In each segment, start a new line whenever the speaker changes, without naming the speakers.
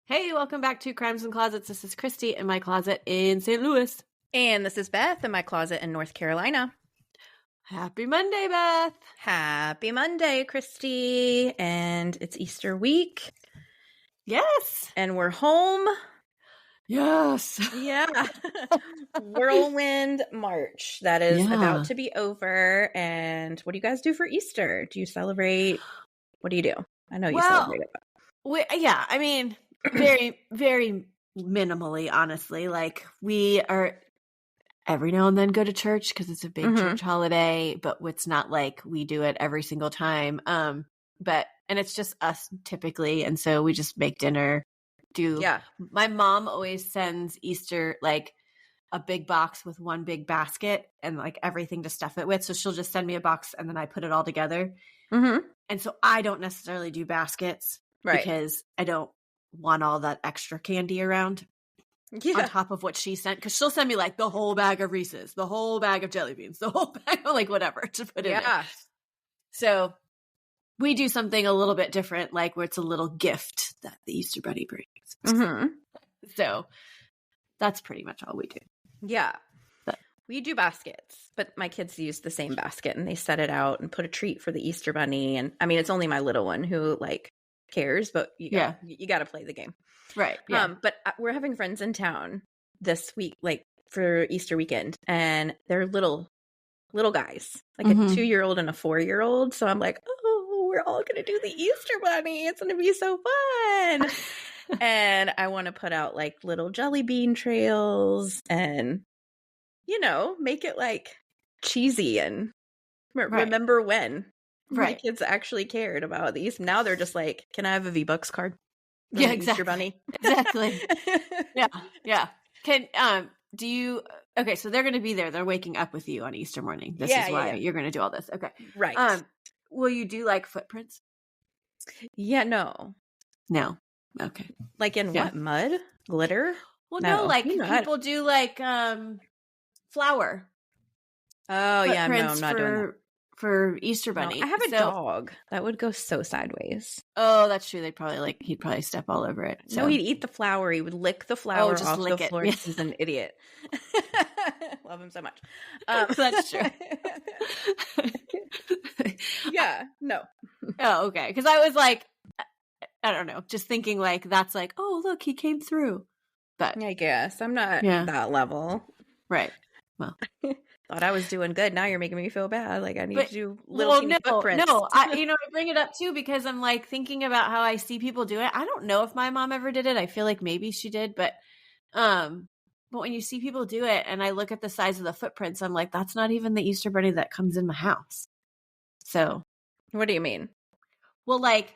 Hey, welcome back to Crimes and Closets. This is Christy in my closet in St. Louis.
And this is Beth in my closet in North Carolina.
Happy Monday, Beth.
Happy Monday, Christy. And it's Easter week.
Yes.
And we're home.
Yes.
Yeah. Whirlwind March. That is about to be over. And what do you guys do for Easter? Do you celebrate? What do you do? I know you celebrate it.
I mean, very, very minimally, honestly. Like, we are every now and then go to church because it's a big church holiday, but it's not like we do it every single time. And it's just us typically. And so we just make dinner. My mom always sends Easter, like, a big box with one big basket and like everything to stuff it with. So she'll just send me a box and then I put it all together. And so I don't necessarily do baskets because I don't want all that extra candy around on top of what she sent. Because she'll send me like the whole bag of Reese's, the whole bag of jelly beans, the whole bag of like whatever to put in it. So we do something a little bit different, like where it's a little gift that the Easter Bunny brings. So that's pretty much all we do.
Yeah. We do baskets, but my kids use the same basket and they set it out and put a treat for the Easter Bunny. And I mean, it's only my little one who like cares, but you got to play the game.
Right. Yeah.
But we're having friends in town this week, like for Easter weekend, and they're little guys, like a 2-year-old and a 4-year-old. So I'm like, oh, we're all going to do the Easter Bunny. It's going to be so fun. And I want to put out like little jelly bean trails and, you know, make it like cheesy and remember when my kids actually cared about these. Now they're just like, can I have a V-Bucks card?
Yeah, exactly.
Easter Bunny.
Exactly. Yeah. Okay, so they're going to be there. They're waking up with you on Easter morning. This is why you're going to do all this. Okay.
Right.
Will you do like footprints?
Yeah, no.
Okay.
Like in what? Mud? Glitter?
Well, no, like people do like flour.
Oh, yeah, no, I'm not doing that.
For Easter Bunny.
No, I have a dog. That would go so sideways.
Oh, that's true. He'd probably step all over it. So.
No, he'd eat the flour. He would lick the flour off the floor.
Yeah.
He's an idiot. Love him so much.
That's true.
Yeah, no.
Oh, okay. Because I was like, I don't know, just thinking like, that's like, oh, look, he came through. But
I guess I'm not that level.
Right. Well,
thought I was doing good. Now you're making me feel bad. Like I need to do little footprints.
No, I bring it up too because I'm like thinking about how I see people do it. I don't know if my mom ever did it. I feel like maybe she did, but when you see people do it and I look at the size of the footprints, I'm like, that's not even the Easter Bunny that comes in my house. So,
what do you mean?
Well, like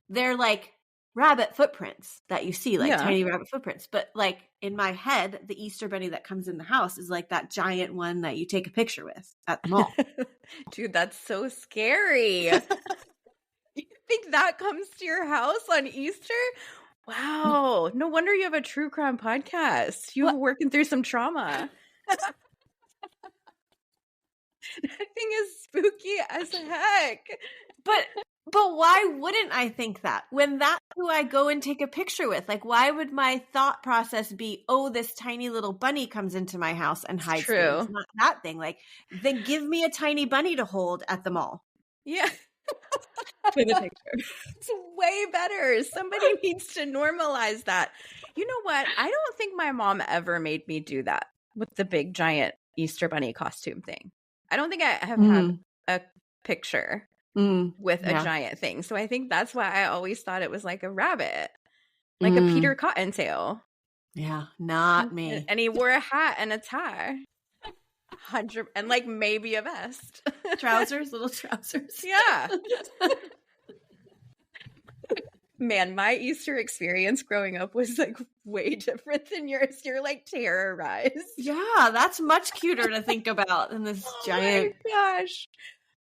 they're like rabbit footprints that you see, like tiny rabbit footprints. But like in my head, the Easter Bunny that comes in the house is like that giant one that you take a picture with at the mall.
Dude, that's so scary. You think that comes to your house on Easter? Wow. No wonder you have a true crime podcast. You're working through some trauma. That thing is spooky as heck.
But why wouldn't I think that? When that's who I go and take a picture with, like, why would my thought process be, oh, this tiny little bunny comes into my house and hides things? Not that thing. Like, then give me a tiny bunny to hold at the mall.
Yeah. For the picture. It's way better. Somebody needs to normalize that. You know what? I don't think my mom ever made me do that with the big giant Easter Bunny costume thing. I don't think I have had a picture with a giant thing. So I think that's why I always thought it was like a rabbit, like a Peter Cottontail.
Yeah, not me.
And he wore a hat and a tie. 100 and like maybe a vest.
Little trousers.
Yeah. Man, my Easter experience growing up was like way different than yours. You're like terrorized.
Yeah, that's much cuter to think about than this giant
gosh.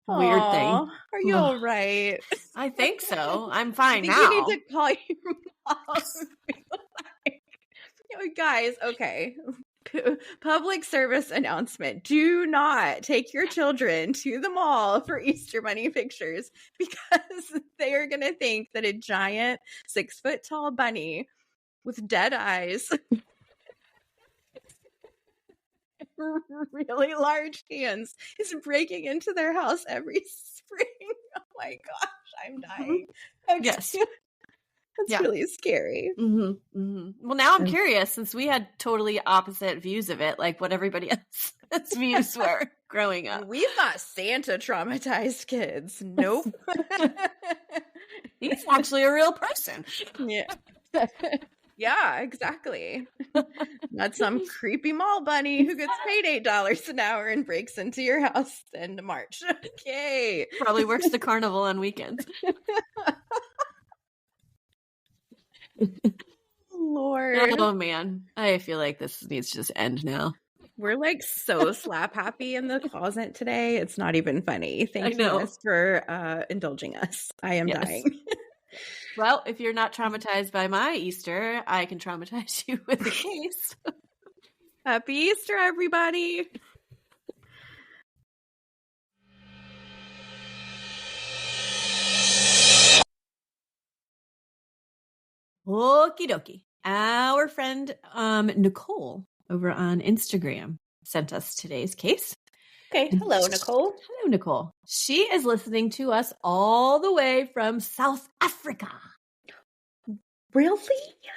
Weird thing.
Are you all right?
I think so. I'm fine now.
You need to call your mom. Guys, okay. Public service announcement. Do not take your children to the mall for Easter Bunny pictures because they are going to think that a giant 6-foot tall bunny with dead eyes, really large hands, is breaking into their house every spring. Oh my gosh, I'm dying. Okay.
Yes.
That's really scary.
Well, now I'm curious, since we had totally opposite views of it, like what everybody else's views were growing up.
We've got Santa traumatized kids. Nope.
He's actually a real person.
Yeah. Yeah, exactly. Not some creepy mall bunny who gets paid $8 an hour and breaks into your house in March. Okay.
Probably works the carnival on weekends.
Lord.
Oh man, I feel like this needs to just end now.
We're like so slap happy in the closet today. It's not even funny. Thank you guys for indulging us. I am dying.
Well, if you're not traumatized by my Easter, I can traumatize you with the case.
Happy Easter, everybody.
Okie dokie. Our friend Nicole over on Instagram sent us today's case.
Okay. Hello, Nicole.
Hello, Nicole. She is listening to us all the way from South Africa.
Really?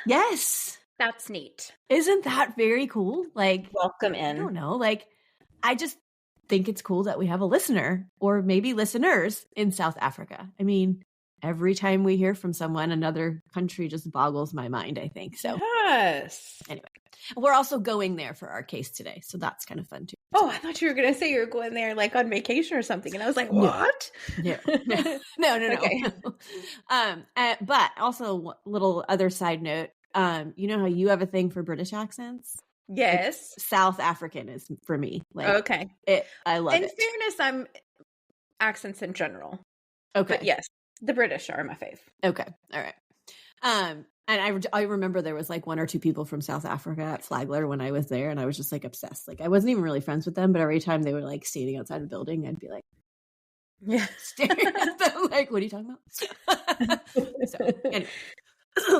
Yes.
That's neat.
Isn't that very cool? Like,
welcome in.
I don't know. Like, I just think it's cool that we have a listener or maybe listeners in South Africa. I mean, every time we hear from someone, another country just boggles my mind, I think. So,
yes.
Anyway, we're also going there for our case today. So that's kind of fun too.
Oh, I thought you were going to say you were going there like on vacation or something. And I was like, what?
No. Okay. But also, little other side note, you know how you have a thing for British accents?
Yes.
South African is for me. Like,
okay.
I love it.
In fairness, I'm accents in general.
Okay.
But yes, the British are my fave.
Okay. All right. And I remember there was like one or two people from South Africa at Flagler when I was there, and I was just like obsessed. Like I wasn't even really friends with them, but every time they were like standing outside the building, I'd be like,
yeah,
staring at them like, what are you talking about? So anyway,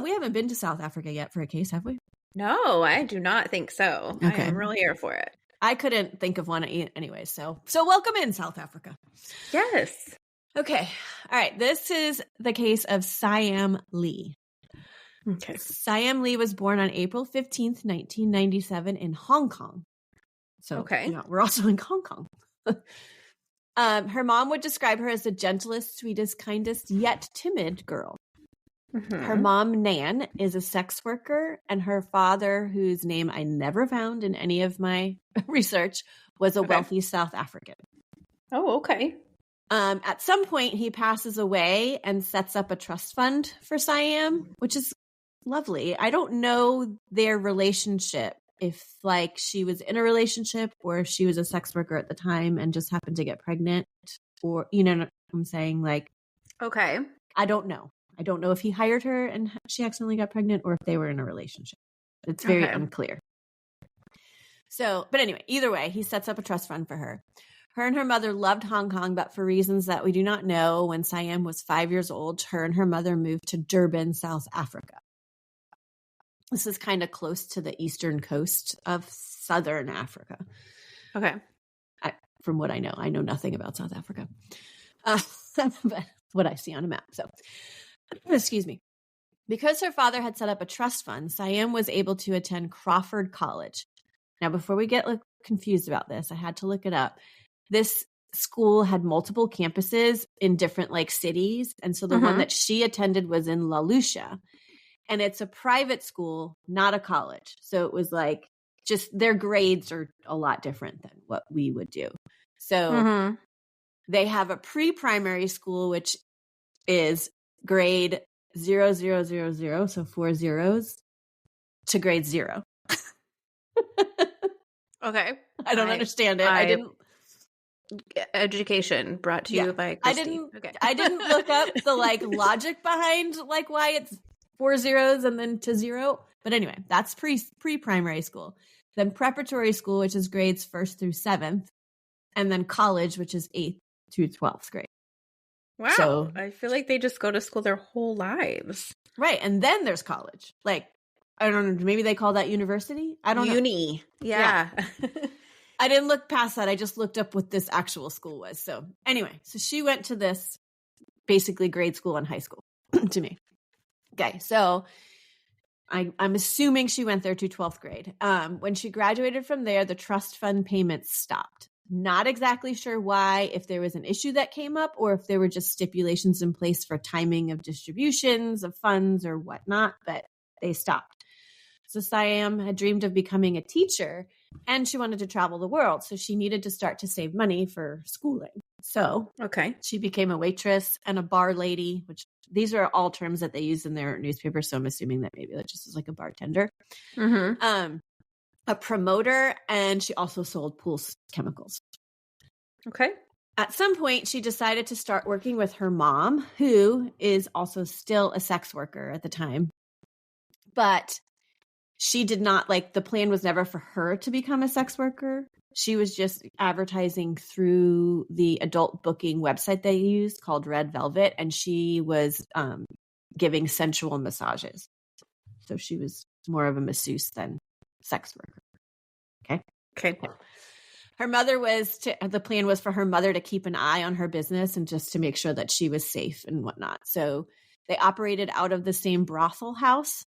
we haven't been to South Africa yet for a case, have we?
No, I do not think so. Okay. I am really here for it.
I couldn't think of one anyway. So welcome in, South Africa.
Yes.
Okay. All right. This is the case of Siam Lee.
Okay.
Siam Lee was born on April 15th, 1997 in Hong Kong. So
okay.
We're also in Hong Kong. Her mom would describe her as the gentlest, sweetest, kindest, yet timid girl. Mm-hmm. Her mom, Nan, is a sex worker, and her father, whose name I never found in any of my research, was a wealthy South African.
Oh, okay.
At some point, he passes away and sets up a trust fund for Siam, which is lovely. I don't know their relationship, if like she was in a relationship or if she was a sex worker at the time and just happened to get pregnant, or, you know what I'm saying? Like,
okay.
I don't know. I don't know if he hired her and she accidentally got pregnant or if they were in a relationship. It's very unclear. So, but anyway, either way, he sets up a trust fund for her. Her and her mother loved Hong Kong, but for reasons that we do not know, when Siam was 5 years old, her and her mother moved to Durban, South Africa. This is kind of close to the eastern coast of southern Africa.
Okay.
From what I know nothing about South Africa. But what I see on a map. So, excuse me. Because her father had set up a trust fund, Siam was able to attend Crawford College. Now, before we get confused about this, I had to look it up. This school had multiple campuses in different like cities. And so the one that she attended was in La Lucia. And it's a private school, not a college. So it was like just their grades are a lot different than what we would do. So they have a pre-primary school, which is grade 0000, so 4 zeros, to grade 0.
Okay.
I don't understand it. I didn't.
Education brought to you by Christy.
I didn't look up the like logic behind like why it's 4 zeros and then to 0. But anyway, that's pre-primary school. Then preparatory school, which is grades 1st through 7th. And then college, which is 8th to 12th grade.
Wow. So, I feel like they just go to school their whole lives.
Right. And then there's college. Like, I don't know, maybe they call that university? I don't know.
Uni. Yeah.
I didn't look past that. I just looked up what this actual school was. So anyway, so she went to this basically grade school and high school to me. Okay, so I'm assuming she went there to 12th grade. When she graduated from there, the trust fund payments stopped. Not exactly sure why, if there was an issue that came up or if there were just stipulations in place for timing of distributions of funds or whatnot, but they stopped. So Siam had dreamed of becoming a teacher and she wanted to travel the world. So she needed to start to save money for schooling. So she became a waitress and a bar lady, which these are all terms that they use in their newspaper. So I'm assuming that maybe that just is like a bartender, a promoter, and she also sold pool chemicals.
Okay.
At some point, she decided to start working with her mom, who is also still a sex worker at the time. But she did not the plan was never for her to become a sex worker. She was just advertising through the adult booking website they used called Red Velvet. And she was giving sensual massages. So she was more of a masseuse than sex worker. Okay. Her mother the plan was for her mother to keep an eye on her business and just to make sure that she was safe and whatnot. So they operated out of the same brothel house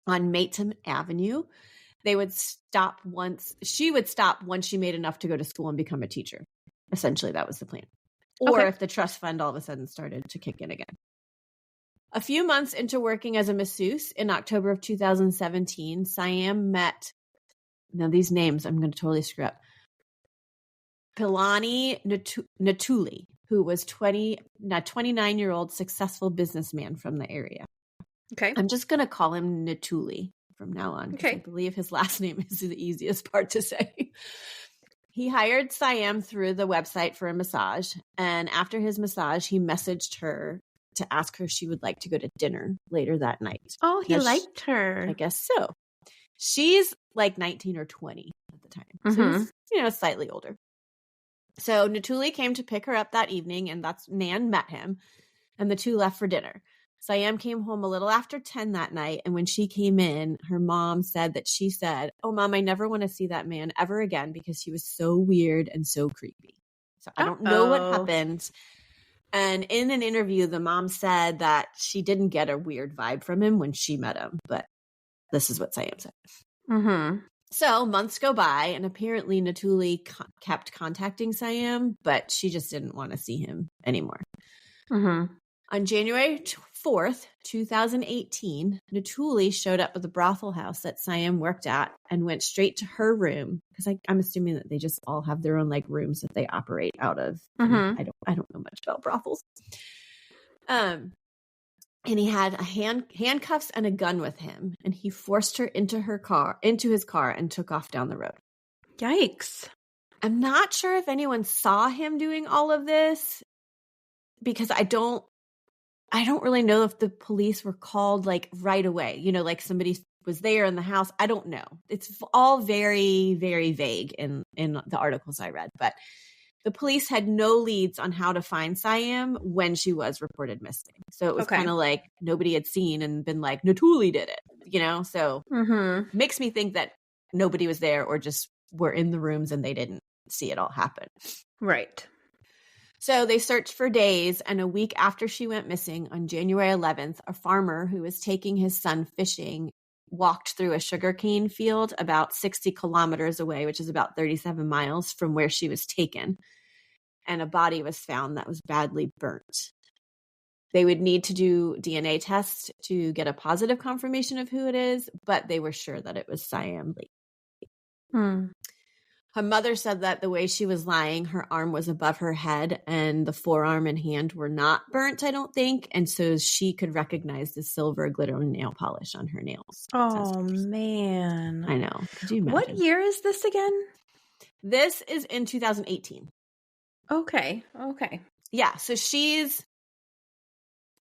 on Maitland Avenue. They would stop she would stop once she made enough to go to school and become a teacher. Essentially, that was the plan. Or if the trust fund all of a sudden started to kick in again. A few months into working as a masseuse in October of 2017, Siam met, now these names I'm going to totally screw up, Pilani Natuli, who was 29-year-old successful businessman from the area.
Okay.
I'm just going to call him Natuli from now on. Okay. I believe his last name is the easiest part to say. He hired Siam through the website for a massage. And after his massage, he messaged her to ask her if she would like to go to dinner later that night.
Oh, he liked her.
I guess so. She's 19 or 20 at the time. So he's, slightly older. So Natuli came to pick her up that evening, and that's Nan met him, and the two left for dinner. Siam came home a little after 10 that night, and when she came in, her mom said, "Oh, Mom, I never want to see that man ever again because he was so weird and so creepy." So I don't know what happened. And in an interview, the mom said that she didn't get a weird vibe from him when she met him, but this is what Siam said. So months go by, and apparently Natuli kept contacting Siam, but she just didn't want to see him anymore. On January 4th, 2018, Natuli showed up at the brothel house that Siam worked at and went straight to her room, because I'm assuming that they just all have their own rooms that they operate out of. I don't know much about brothels. And he had handcuffs and a gun with him, and he forced her into his car, and took off down the road.
Yikes!
I'm not sure if anyone saw him doing all of this, because I don't really know if the police were called right away. Somebody was there in the house. I don't know. It's all very, very vague in the articles I read, but the police had no leads on how to find Siam when she was reported missing. So it was kind of nobody had seen and been Natuli did it, so makes me think that nobody was there or just were in the rooms and they didn't see it all happen.
Right.
So they searched for days, and a week after she went missing, on January 11th, a farmer who was taking his son fishing walked through a sugarcane field about 60 kilometers away, which is about 37 miles from where she was taken, and a body was found that was badly burnt. They would need to do DNA tests to get a positive confirmation of who it is, but they were sure that it was Siam Lee. Her mother said that the way she was lying, her arm was above her head and the forearm and hand were not burnt, I don't think. And so she could recognize the silver glittering nail polish on her nails.
Oh, man.
I know. Could you imagine?
What year is this again?
This is in 2018.
Okay.
Yeah. So she's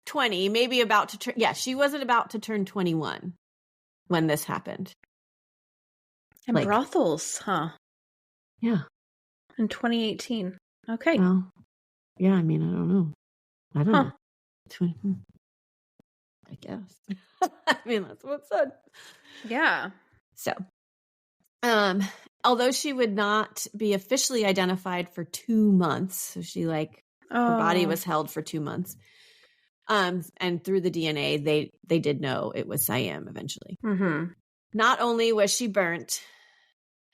20, maybe about to turn. Yeah, she wasn't about to turn 21 when this happened.
And brothels, huh?
Yeah.
In 2018. Okay.
Well, yeah, I don't know. I don't know. I guess. I mean, that's what it said.
Yeah.
So, although she would not be officially identified for 2 months, so she her body was held for 2 months. And through the DNA, they did know it was Siam eventually.
Mm-hmm.
Not only was she burnt,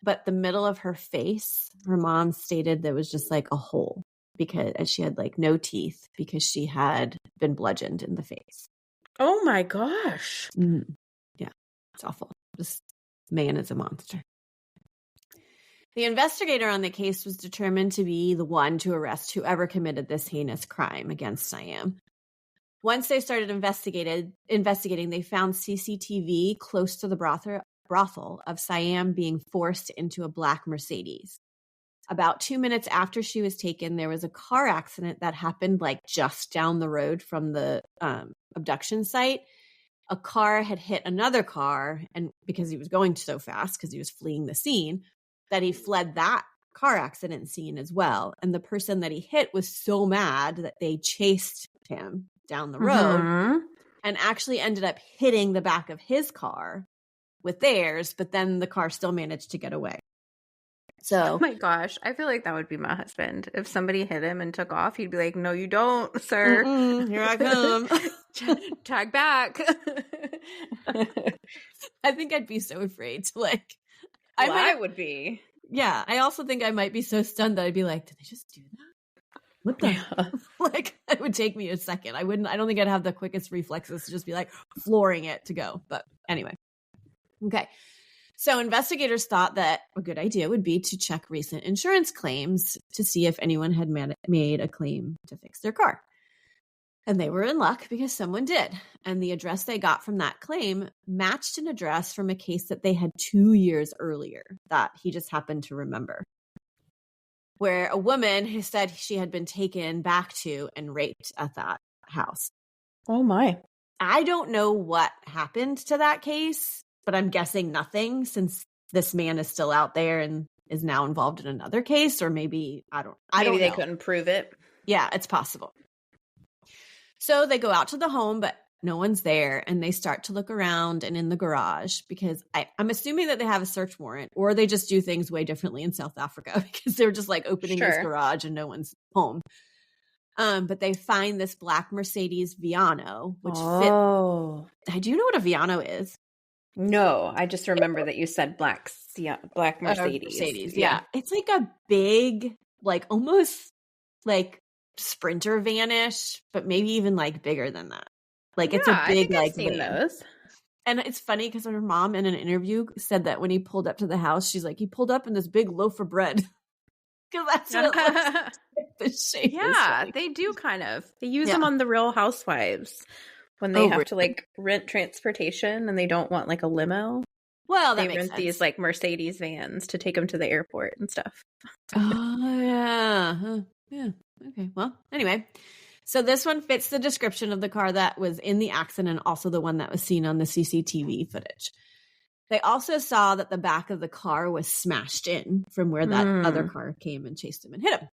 but the middle of her face, her mom stated there was just like a hole because she had like no teeth because she had been bludgeoned in the face.
Oh my gosh.
Mm. Yeah, it's awful. This man is a monster. The investigator on the case was determined to be the one to arrest whoever committed this heinous crime against Siam. Once they started investigating, they found CCTV close to the brothel of Siam being forced into a black Mercedes. About 2 minutes after she was taken, there was a car accident that happened like just down the road from the abduction site. A car had hit another car, and because he was going so fast, because he was fleeing the scene, that he fled that car accident scene as well. And the person that he hit was so mad that they chased him down the road and actually ended up hitting the back of his car with theirs, but then the car still managed to get away. So,
oh my gosh, I feel like that would be my husband. If somebody hit him and took off, he'd be like, "No, you don't, sir.
Here I come.
Tag back."
I think I'd be so afraid to like.
I would be.
Yeah, I also think I might be so stunned that I'd be like, "Did they just do that? What the?" Yeah. Like, it would take me a second. I don't think I'd have the quickest reflexes to just be like flooring it to go. But anyway, okay. So investigators thought that a good idea would be to check recent insurance claims to see if anyone had made a claim to fix their car. And they were in luck because someone did. And the address they got from that claim matched an address from a case that they had 2 years earlier that he just happened to remember, where a woman who said she had been taken back to and raped at that house.
Oh my.
I don't know what happened to that case, but I'm guessing nothing since this man is still out there and is now involved in another case, or maybe I don't know.
They couldn't prove it.
Yeah, it's possible. So they go out to the home, but no one's there, and they start to look around and in the garage because I'm assuming that they have a search warrant, or they just do things way differently in South Africa because they're just like opening this garage and no one's home. But they find this black Mercedes Viano, which fit. Do you know what a Viano is?
No, I just remember that you said black Mercedes.
Mercedes, yeah. It's like a big, like almost like Sprinter vanish, but maybe even like bigger than that. Like it's a big like
I've seen those.
And it's funny because her mom in an interview said that when he pulled up to the house, she's like, he pulled up in this big loaf of bread. Because that's what it looks like. The shape
they do kind of. They use them on The Real Housewives when they have to like rent transportation and they don't want like a limo.
Well, that
they
makes
rent
sense.
These like Mercedes vans to take them to the airport and stuff.
Oh yeah, yeah. Okay. Well, anyway, so this one fits the description of the car that was in the accident, also the one that was seen on the CCTV footage. They also saw that the back of the car was smashed in from where that other car came and chased him and hit him.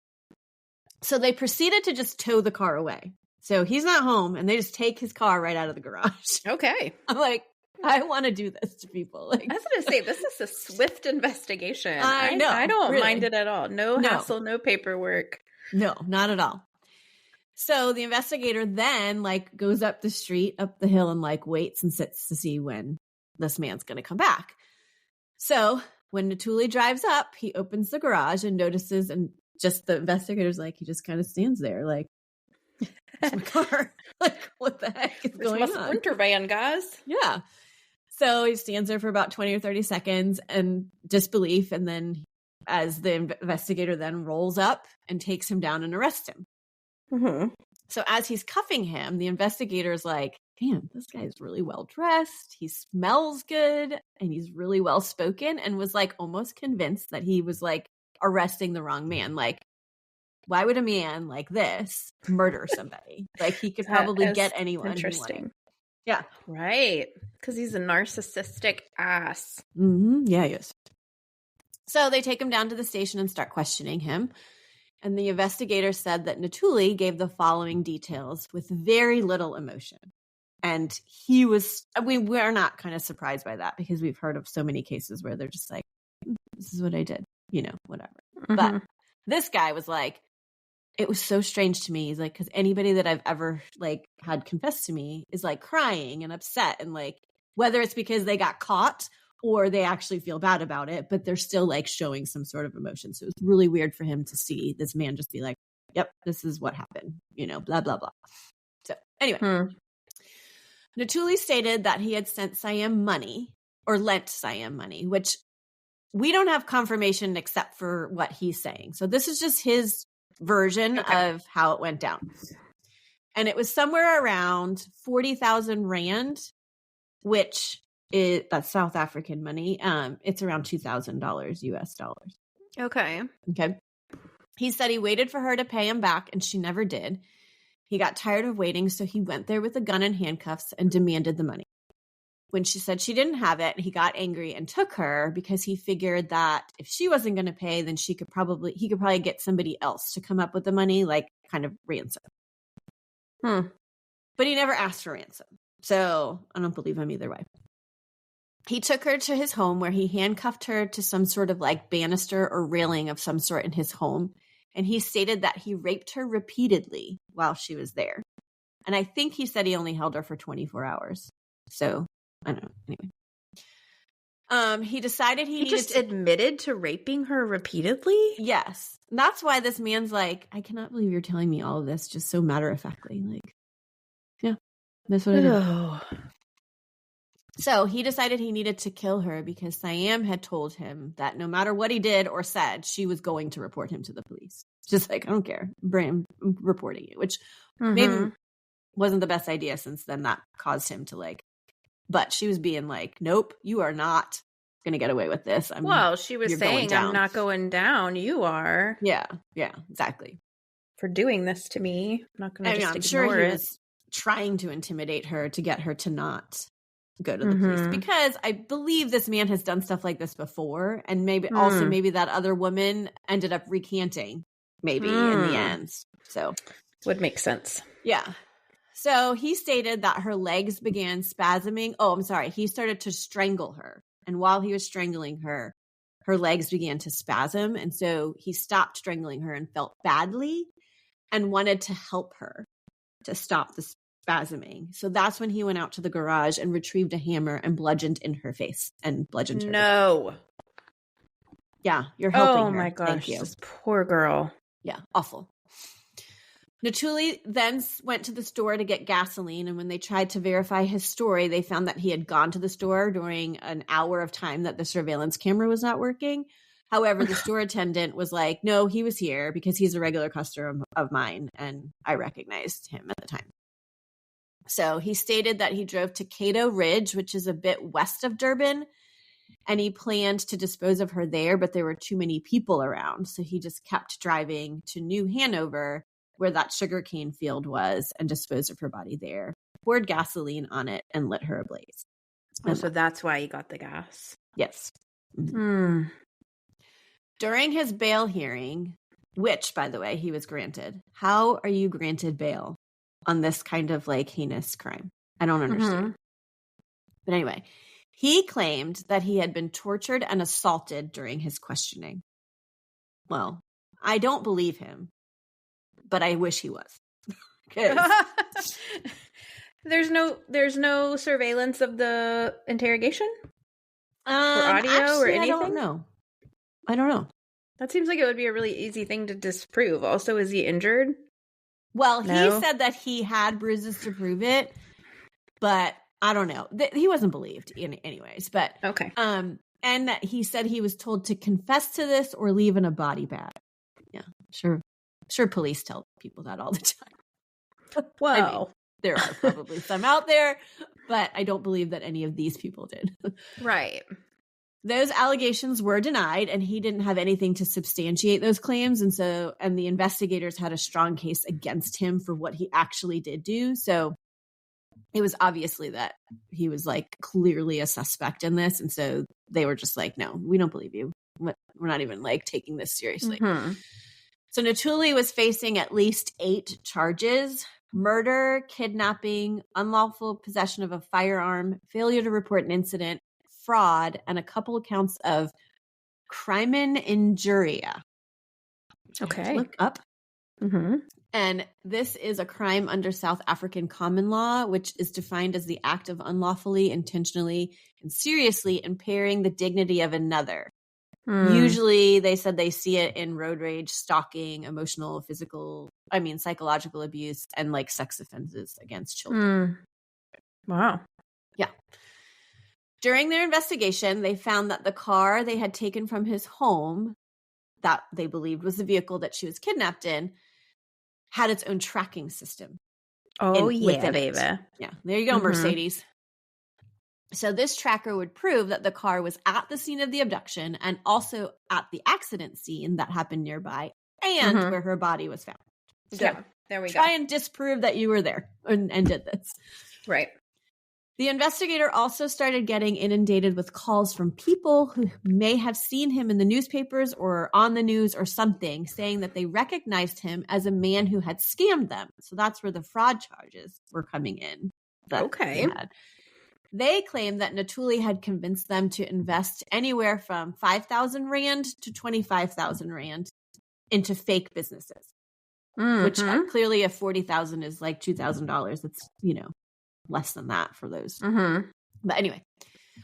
So they proceeded to just tow the car away. So he's not home, and they just take his car right out of the garage.
Okay.
I'm like, I want to do this to people. Like,
I was going to say, this is a swift investigation.
I know.
I don't
really.
mind it at all. No hassle, no paperwork.
No, not at all. So the investigator then like goes up the street, up the hill, and like waits and sits to see when this man's going to come back. So when Natuli drives up, he opens the garage and notices, and just the investigator's like, he just kind of stands there like, it's my car. Like, what the heck is going on?
Sprinter van, guys.
Yeah. So he stands there for about 20 or 30 seconds in disbelief. And then as the investigator then rolls up and takes him down and arrests him.
Mm-hmm.
So as he's cuffing him, the investigator is like, damn, this guy's really well dressed. He smells good and he's really well spoken, and was like almost convinced that he was like arresting the wrong man. Like, why would a man like this murder somebody? Like, he could probably get anyone.
Interesting.
Yeah.
Right. Because he's a narcissistic ass.
Mm-hmm. Yeah, he is. So they take him down to the station and start questioning him. And the investigator said that Natuli gave the following details with very little emotion. And he was, we're not kind of surprised by that because we've heard of so many cases where they're just like, this is what I did, whatever.
Mm-hmm.
But this guy was like, it was so strange to me. He's like, because anybody that I've ever like had confessed to me is like crying and upset and like, whether it's because they got caught or they actually feel bad about it, but they're still like showing some sort of emotion. So it was really weird for him to see this man just be like, yep, this is what happened, blah, blah, blah. So anyway, Natuli stated that he had sent Siam money or lent Siam money, which we don't have confirmation except for what he's saying. So this is just his version of how it went down. And it was somewhere around 40,000 Rand, which is, that's South African money. It's around $2,000 US dollars.
Okay.
He said he waited for her to pay him back and she never did. He got tired of waiting, so he went there with a gun and handcuffs and demanded the money. When she said she didn't have it, he got angry and took her because he figured that if she wasn't going to pay, then he could probably get somebody else to come up with the money, like kind of ransom. But he never asked for ransom. So I don't believe him either way. He took her to his home where he handcuffed her to some sort of like banister or railing of some sort in his home. And he stated that he raped her repeatedly while she was there. And I think he said he only held her for 24 hours. So I don't know. Anyway. He decided he
just admitted to raping her repeatedly?
Yes. And that's why this man's like, I cannot believe you're telling me all of this just so matter-of-factly. Like, yeah, that's what I did. So he decided he needed to kill her because Siam had told him that no matter what he did or said, she was going to report him to the police. Just like, I don't care. I'm reporting you, which maybe wasn't the best idea since then that caused him to like, but she was being like, nope, you are not going to get away with this.
She was saying, I'm not going down. You are.
Yeah, exactly.
For doing this to me. I'm not going to just
I'm sure
ignore
he
it.
was trying to intimidate her to get her to not go to the police because I believe this man has done stuff like this before. And maybe that other woman ended up recanting maybe in the end. So
would make sense.
Yeah. So he stated that her legs began spasming. Oh, I'm sorry. He started to strangle her. And while he was strangling her, her legs began to spasm. And so he stopped strangling her and felt badly and wanted to help her to stop the spasming. So that's when he went out to the garage and retrieved a hammer and bludgeoned in her face and bludgeoned her.
No.
Yeah, you're helping her.
Oh my gosh, this poor girl.
Yeah, awful. Natuli then went to the store to get gasoline, and when they tried to verify his story, they found that he had gone to the store during an hour of time that the surveillance camera was not working. However, the store attendant was like, no, he was here because he's a regular customer of mine, and I recognized him at the time. So he stated that he drove to Cato Ridge, which is a bit west of Durban, and he planned to dispose of her there, but there were too many people around. So he just kept driving to New Hanover, where that sugarcane field was, and disposed of her body there, poured gasoline on it, and lit her ablaze.
Oh, so that's why he got the gas.
Yes. During his bail hearing, which, by the way, he was granted. How are you granted bail on this kind of like heinous crime? I don't understand. But anyway, he claimed that he had been tortured and assaulted during his questioning. Well, I don't believe him, but I wish he was.
There's no surveillance of the interrogation? Or audio
actually,
or anything?
I don't know.
That seems like it would be a really easy thing to disprove. Also, is he injured?
Well, he said that he had bruises to prove it, but I don't know. He wasn't believed anyways. But
okay.
And that he said he was told to confess to this or leave in a body bag. Yeah, sure. Sure, police tell people that all the time.
Well,
I mean, there are probably some out there, but I don't believe that any of these people did.
Right.
Those allegations were denied, and he didn't have anything to substantiate those claims. And the investigators had a strong case against him for what he actually did do. So it was obviously that he was like clearly a suspect in this. And so they were just like, no, we don't believe you. We're not even like taking this seriously. So Natuli was facing at least 8 charges murder, kidnapping, unlawful possession of a firearm, failure to report an incident, fraud, and a couple of counts of crimen injuria.
Okay.
Look up.
Mm-hmm.
And this is a crime under South African common law, which is defined as the act of unlawfully, intentionally, and seriously impairing the dignity of another. Usually they said they see it in road rage, stalking, emotional, psychological abuse, and like sex offenses against children.
Wow.
Yeah. During their investigation, they found that the car they had taken from his home, that they believed was the vehicle that she was kidnapped in, had its own tracking system.
Oh, yeah, baby.
Yeah, there you go, Mercedes. So this tracker would prove that the car was at the scene of the abduction and also at the accident scene that happened nearby and where her body was found. So
yeah, there we go.
Try and disprove that you were there and did this.
Right.
The investigator also started getting inundated with calls from people who may have seen him in the newspapers or on the news or something, saying that they recognized him as a man who had scammed them. So that's where the fraud charges were coming in.
Okay.
They claimed that Natuli had convinced them to invest anywhere from 5,000 Rand to 25,000 Rand into fake businesses, which clearly if 40,000 is like $2,000, that's, less than that for those. But anyway,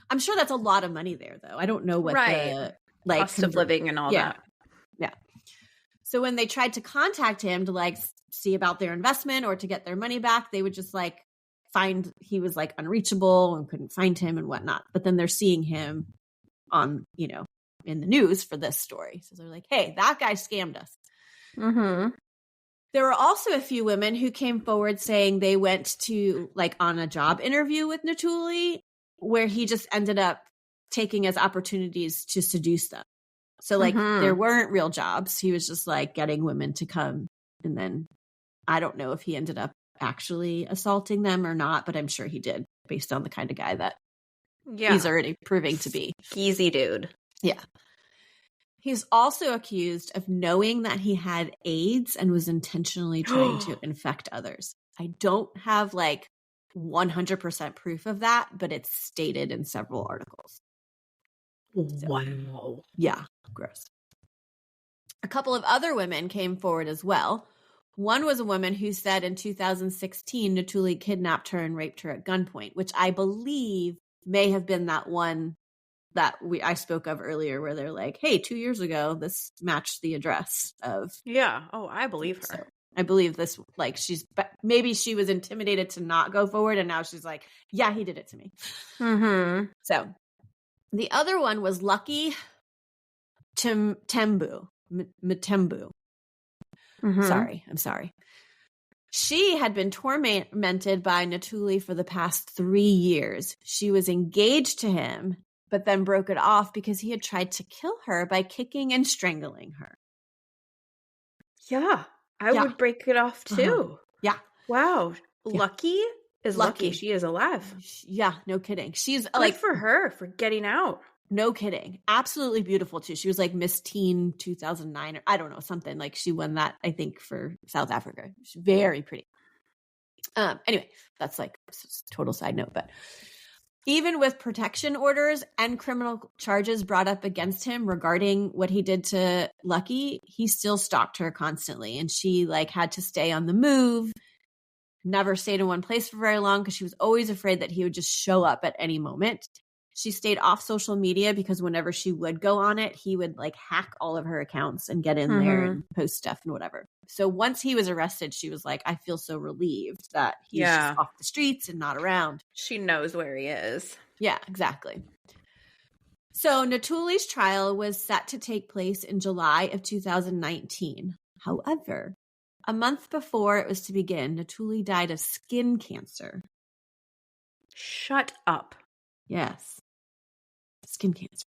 I'm sure that's a lot of money there, though. I don't know what the
cost of living and all that.
Yeah. So when they tried to contact him to see about their investment or to get their money back, they would just find he was unreachable and couldn't find him and whatnot. But then they're seeing him on, in the news for this story. So they're like, hey, that guy scammed us. There were also a few women who came forward saying they went to on a job interview with Natuli where he just ended up taking as opportunities to seduce them. So there weren't real jobs. He was just getting women to come. And then I don't know if he ended up actually assaulting them or not, but I'm sure he did based on the kind of guy that he's already proving to be.
Easy dude. Yeah.
He's also accused of knowing that he had AIDS and was intentionally trying to infect others. I don't have 100% proof of that, but it's stated in several articles.
Wow.
Yeah, gross. A couple of other women came forward as well. One was a woman who said in 2016 Natuli kidnapped her and raped her at gunpoint, which I believe may have been that one that I spoke of earlier where they're like, hey, 2 years ago, this matched the address of.
Yeah. Oh, I believe her.
So I believe this, maybe she was intimidated to not go forward. And now she's like, yeah, he did it to me. So the other one was Lucky Mtembu. I'm sorry. She had been tormented by Natuli for the past 3 years. She was engaged to him, but then broke it off because he had tried to kill her by kicking and strangling her.
Yeah, I would break it off too.
Yeah.
Wow. Yeah. Lucky is lucky. She is alive.
Yeah, no kidding. She's
good for her for getting out.
No kidding. Absolutely beautiful too. She was Miss Teen 2009 or I don't know, something she won that, I think, for South Africa. She's very pretty. Anyway, that's total side note, but even with protection orders and criminal charges brought up against him regarding what he did to Lucky, he still stalked her constantly. And she had to stay on the move, never stayed in one place for very long because she was always afraid that he would just show up at any moment. She stayed off social media because whenever she would go on it, he would hack all of her accounts and get in there and post stuff and whatever. So once he was arrested, she was like, I feel so relieved that he's just off the streets and not around.
She knows where he is.
Yeah, exactly. So Natuli's trial was set to take place in July of 2019. However, a month before it was to begin, Natuli died of skin cancer.
Shut up.
Yes. Skin cancer.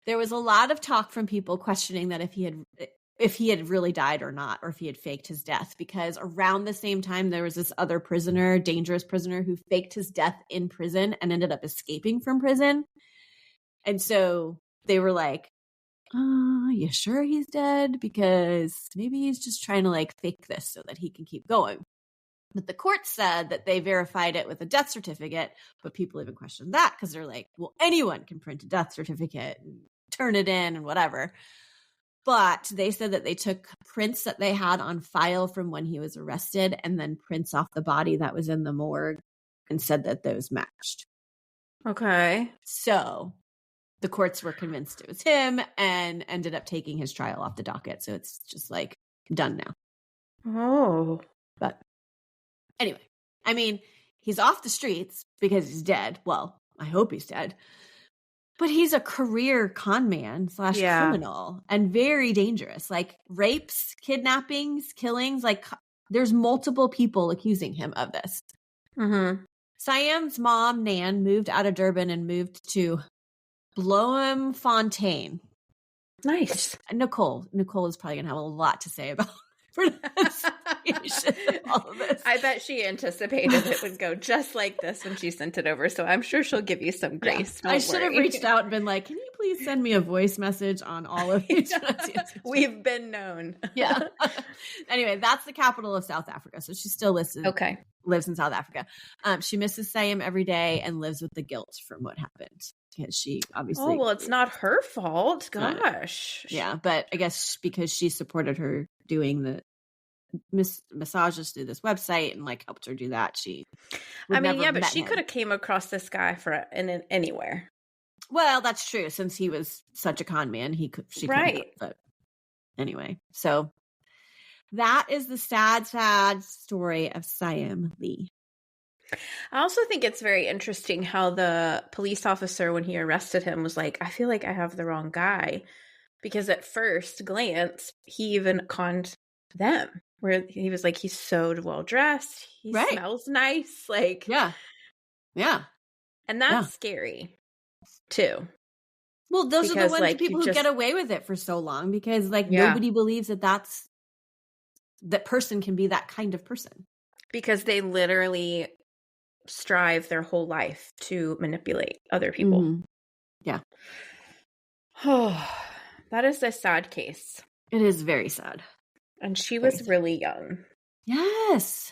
There was a lot of talk from people questioning that if he had really died or not, or if he had faked his death, because around the same time there was this other prisoner, dangerous prisoner, who faked his death in prison and ended up escaping from prison. And so they were like, you sure he's dead? Because maybe he's just trying to fake this so that he can keep going. But the court said that they verified it with a death certificate, but people even questioned that because they're like, well, anyone can print a death certificate and turn it in and whatever. But they said that they took prints that they had on file from when he was arrested and then prints off the body that was in the morgue and said that those matched.
Okay.
So the courts were convinced it was him and ended up taking his trial off the docket. So it's just like done now.
Oh.
But anyway, I mean, he's off the streets because he's dead. Well, I hope he's dead. But he's a career con man / criminal and very dangerous. Like rapes, kidnappings, killings. Like there's multiple people accusing him of this.
Mm-hmm.
Siam's mom, Nan, moved out of Durban and moved to Bloemfontein.
Nice.
Nicole is probably going to have a lot to say about pronunciation of all of this.
I bet she anticipated it would go just like this when she sent it over, so I'm sure she'll give you some grace.
Yeah. I should have reached out and been like, can you please send me a voice message on all of these pronunciations?
We've been known.
Yeah. Anyway, that's the capital of South Africa, so she still lives in South Africa. She misses Siam every day and lives with the guilt from what happened. Because she obviously...
Oh, well, it's not her fault. Gosh.
Yeah, but I guess because she supported her doing the massages through this website and like helped her do that, she...
but she could have came across this guy in anywhere.
Well, that's true. Since he was such a con man, she couldn't. But anyway, so that is the sad, sad story of Siam Lee.
I also think it's very interesting how the police officer, when he arrested him, was like, I feel like I have the wrong guy. Because at first glance, he even conned them. Where he was like, he's so well dressed. He smells nice. Like,
yeah.
And that's scary, too.
Well, those are the ones people who get away with it for so long. Because, nobody believes that person can be that kind of person. Because
they literally strive their whole life to manipulate other people.
Mm-hmm. Yeah.
Oh, that is a sad case.
It is very sad.
And she was really young.
Yes.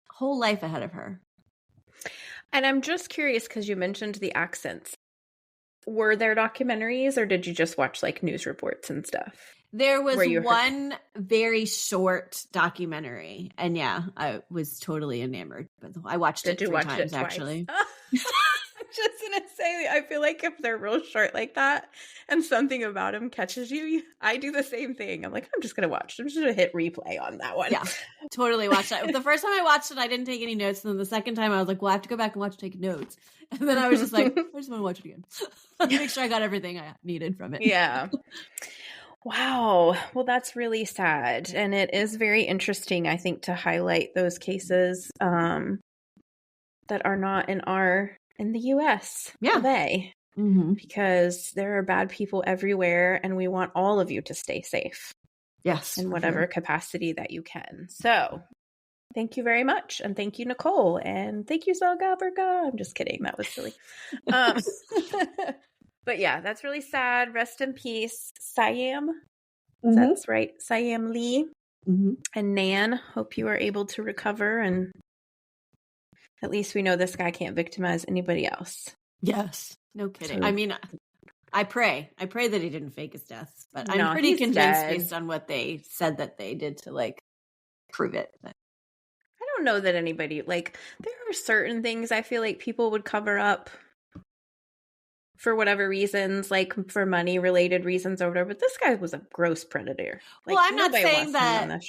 Whole life ahead of her.
And I'm just curious because you mentioned the accents. Were there documentaries or did you just watch news reports and stuff?
There was one very short documentary, and I was totally enamored. But I watched it 3 times, actually.
I'm just gonna say, I feel like if they're real short like that, and something about them catches you, I do the same thing. I'm like, I'm just gonna hit replay on that one.
Yeah, totally watch that. The first time I watched it, I didn't take any notes, and then the second time, I was like, well, I have to go back and take notes. And then I was just like, I just want to watch it again, make sure I got everything I needed from it.
Yeah. Wow. Well, that's really sad. And it is very interesting, I think, to highlight those cases that are not in the U.S.
Yeah.
Today. Mm-hmm. Because there are bad people everywhere, and we want all of you to stay safe.
Yes.
In whatever capacity that you can. So thank you very much. And thank you, Nicole. And thank you, South Africa. I'm just kidding. That was silly. But yeah, that's really sad. Rest in peace, Siam. Mm-hmm. That's right. Siam Lee. Mm-hmm. And Nan, hope you are able to recover. And at least we know this guy can't victimize anybody else.
Yes. No kidding. So, I mean, I pray that he didn't fake his death. But I'm pretty convinced based on what they said that they did to prove it. But
I don't know that anybody, there are certain things I feel like people would cover up for whatever reasons, for money-related reasons or whatever. But this guy was a gross predator.
Well, I'm not saying that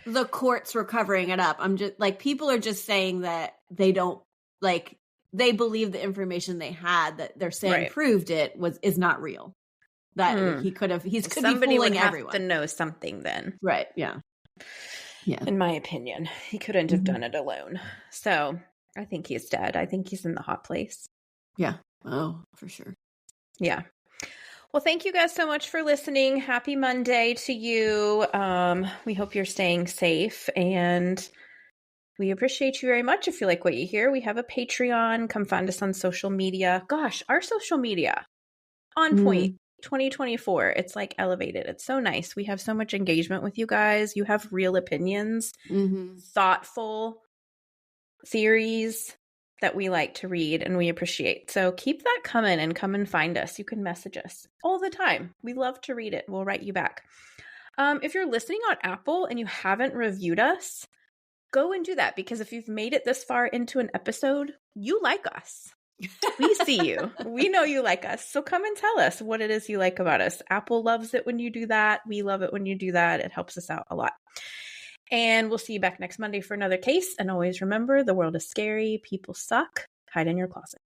the courts were covering it up. I'm just, people are just saying that they don't, they believe the information they had that they're saying proved it is not real. That he could be fooling everyone.
Have to know something then.
Right, yeah. Yeah.
In my opinion. He couldn't have done it alone. So, I think he's dead. I think he's in the hot place.
Yeah. Oh, for sure.
Yeah. Well, thank you guys so much for listening. Happy Monday to you. We hope you're staying safe, and we appreciate you very much. If you like what you hear, we have a Patreon. Come find us on social media. Gosh, our social media on point. 2024. It's elevated. It's so nice. We have so much engagement with you guys. You have real opinions, thoughtful theories that we like to read and we appreciate. So keep that coming and come and find us. You can message us all the time. We love to read it. We'll write you back. If you're listening on Apple and you haven't reviewed us, go and do that, because if you've made it this far into an episode, you like us. We see you. We know you like us. So come and tell us what it is you like about us. Apple loves it when you do that. We love it when you do that. It helps us out a lot. And we'll see you back next Monday for another case. And always remember, the world is scary. People suck. Hide in your closet.